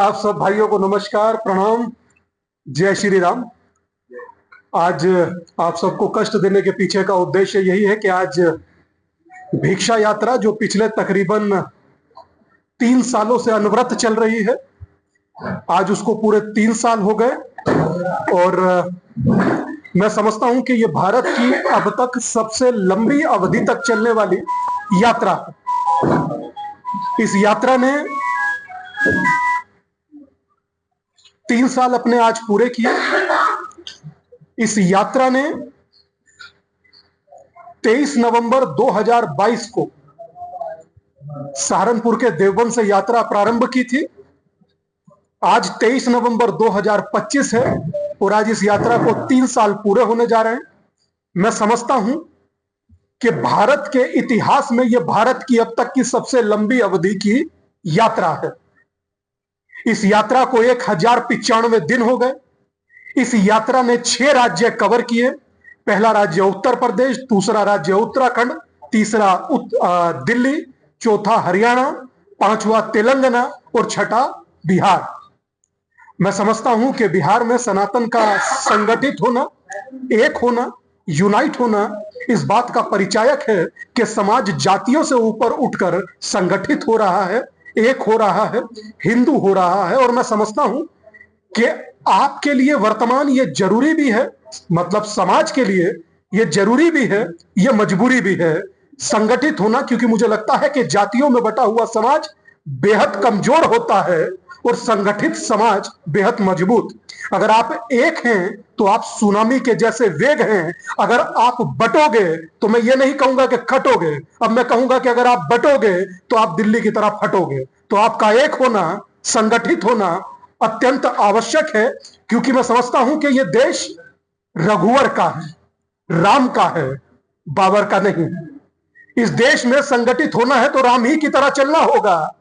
आप सब भाइयों को नमस्कार, प्रणाम, जय श्री राम। आज आप सबको कष्ट देने के पीछे का उद्देश्य यही है कि आज भिक्षा यात्रा जो पिछले तकरीबन 3 सालों से अनवरत चल रही है, आज उसको पूरे 3 साल हो गए। और मैं समझता हूं कि ये भारत की अब तक सबसे लंबी अवधि तक चलने वाली यात्रा है। इस यात्रा ने 3 साल अपने आज पूरे किए। इस यात्रा ने 23 नवंबर 2022 को सहारनपुर के देवबंद से यात्रा प्रारंभ की थी। आज 23 नवंबर 2025 है और आज इस यात्रा को 3 साल पूरे होने जा रहे हैं। मैं समझता हूं कि भारत के इतिहास में यह भारत की अब तक की सबसे लंबी अवधि की यात्रा है। इस यात्रा को 1095 दिन हो गए। इस यात्रा ने 6 राज्य कवर किए। पहला राज्य उत्तर प्रदेश, दूसरा राज्य उत्तराखंड, तीसरा दिल्ली, चौथा हरियाणा, पांचवा तेलंगाना और छठा बिहार। मैं समझता हूं कि बिहार में सनातन का संगठित होना, एक होना, यूनाइट होना इस बात का परिचायक है कि समाज जातियों से ऊपर उठकर संगठित हो रहा है, एक हो रहा है, हिंदू हो रहा है। और मैं समझता हूं कि आपके लिए वर्तमान ये जरूरी भी है, मतलब समाज के लिए ये जरूरी भी है, ये मजबूरी भी है संगठित होना, क्योंकि मुझे लगता है कि जातियों में बटा हुआ समाज बेहद कमजोर होता है और संगठित समाज बेहद मजबूत। अगर आप एक हैं तो आप सुनामी के जैसे वेग हैं। अगर आप बटोगे तो मैं ये नहीं कहूंगा कि खटोगे, अब मैं कहूंगा कि अगर आप बटोगे तो आप दिल्ली की तरफ फटोगे। तो आपका एक होना, संगठित होना अत्यंत आवश्यक है, क्योंकि मैं समझता हूं कि यह देश रघुवर का है, राम का है, बाबर का नहीं। इस देश में संगठित होना है तो राम ही की तरह चलना होगा।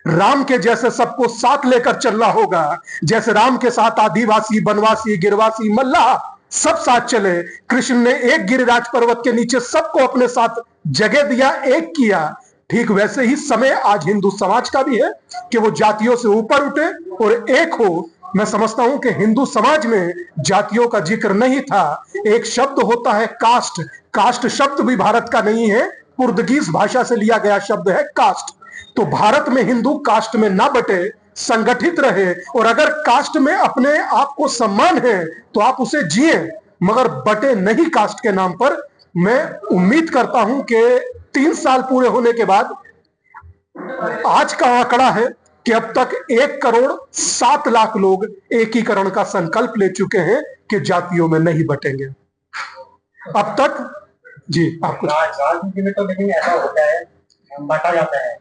राम के जैसे सबको साथ लेकर चलना होगा। जैसे राम के साथ आदिवासी, बनवासी, गिरवासी, मल्लाह सब साथ चले। कृष्ण ने एक गिरिराज पर्वत के नीचे सबको अपने साथ जगह दिया, एक किया। ठीक वैसे ही समय आज हिंदू समाज का भी है कि वो जातियों से ऊपर उठे और एक हो। मैं समझता हूं कि हिंदू समाज में जातियों का जिक्र नहीं था। एक शब्द होता है कास्ट। कास्ट शब्द भी भारत का नहीं है, पुर्तगीज भाषा से लिया गया शब्द है कास्ट। तो भारत में हिंदू कास्ट में ना बटे, संगठित रहे। और अगर कास्ट में अपने आप को सम्मान है तो आप उसे जिए, मगर बटे नहीं कास्ट के नाम पर। मैं उम्मीद करता हूं कि 3 साल पूरे होने के बाद आज का आंकड़ा है कि अब तक 1,07,00,000 लोग एकीकरण का संकल्प ले चुके हैं कि जातियों में नहीं बटेंगे अब तक। जी, आप कुछ राजनीति में तो लेकिन ऐसा होता है, बांटा जाता है।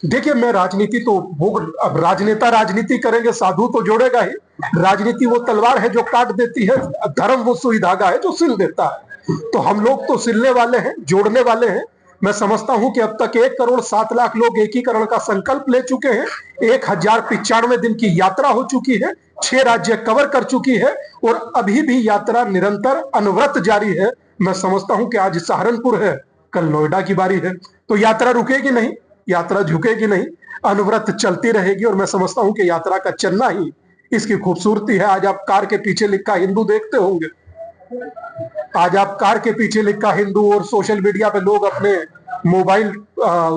देखिए, मैं राजनीति तो वो, अब राजनेता राजनीति करेंगे, साधु तो जोड़ेगा ही। राजनीति वो तलवार है जो काट देती है, धर्म वो सुई धागा है जो सिल देता है। तो हम लोग तो सिलने वाले हैं, जोड़ने वाले हैं। मैं समझता हूं कि अब तक 1,07,00,000 लोग एकीकरण का संकल्प ले चुके हैं। 1095 दिन की यात्रा हो चुकी है, 6 राज्य कवर कर चुकी है और अभी भी यात्रा निरंतर अनवरत जारी है। मैं समझता हूं कि आज सहारनपुर है, कल नोएडा की बारी है। तो यात्रा रुकेगी नहीं, यात्रा झुकेगी नहीं, अनवरत चलती रहेगी। और मैं समझता हूं कि यात्रा का चलना ही इसकी खूबसूरती है। आज आप कार के पीछे लिखा हिंदू देखते होंगे, आज आप कार के पीछे लिखा हिंदू, और सोशल मीडिया पे लोग अपने मोबाइल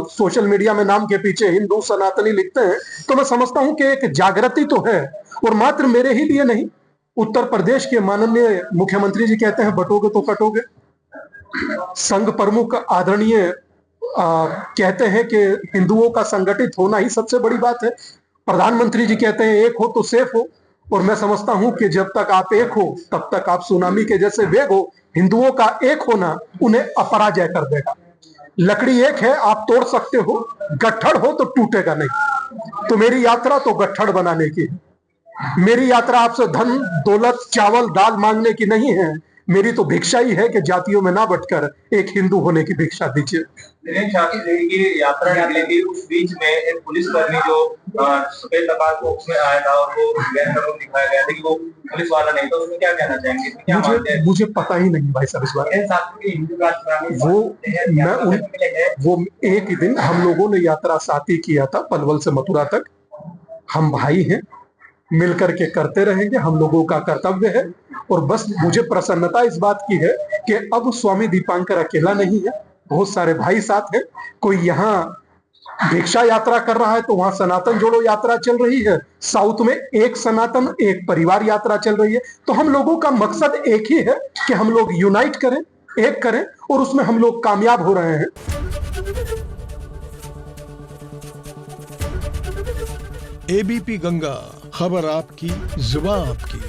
सोशल मीडिया में नाम के पीछे हिंदू सनातनी लिखते हैं। तो मैं समझता हूं कि एक जागृति तो है। और मात्र मेरे ही लिए नहीं, उत्तर प्रदेश के माननीय मुख्यमंत्री जी कहते हैं बटोगे तो कटोगे। संघ प्रमुख आदरणीय कहते हैं कि हिंदुओं का संगठित होना ही सबसे बड़ी बात है। प्रधानमंत्री जी कहते हैं एक हो तो सेफ हो। और मैं समझता हूं कि जब तक आप एक हो तब तक आप सुनामी के जैसे वेग हो। हिंदुओं का एक होना उन्हें अपराजय कर देगा। लकड़ी एक है, आप तोड़ सकते हो, गट्ठड़ हो तो टूटेगा नहीं। तो मेरी यात्रा तो गट्ठड़ बनाने की है। मेरी यात्रा आपसे धन दौलत चावल दाल मांगने की नहीं है। मेरी तो भिक्षा ही है कि जातियों में ना बटकर एक हिंदू होने की भिक्षा दीजिए। लेकिन शादी की यात्रा निकली थी, उस बीच में एक पुलिसकर्मी जो सफेद लबास को उसमें आया था और वो गैर कानून दिखाया गया था कि वो पुलिस वाला नहीं था, उसमें क्या कहना चाहेंगे? क्या मुझे पता ही नहीं भाई साहब इस बारे। वो एक ही दिन हम लोगों ने यात्रा साथी किया था, पलवल से मथुरा तक। हम भाई हैं, मिलकर के करते रहेंगे, हम लोगों का कर्तव्य है। और बस मुझे प्रसन्नता इस बात की है कि अब स्वामी दीपांकर अकेला नहीं है, बहुत सारे भाई साथ हैं। कोई यहाँ भिक्षा यात्रा कर रहा है तो वहां सनातन जोड़ो यात्रा चल रही है, साउथ में एक सनातन एक परिवार यात्रा चल रही है। तो हम लोगों का मकसद एक ही है कि हम लोग यूनाइट करें, एक करें, और उसमें हम लोग कामयाब हो रहे हैं। एबीपी गंगा, खबर आपकी, जुबान आपकी।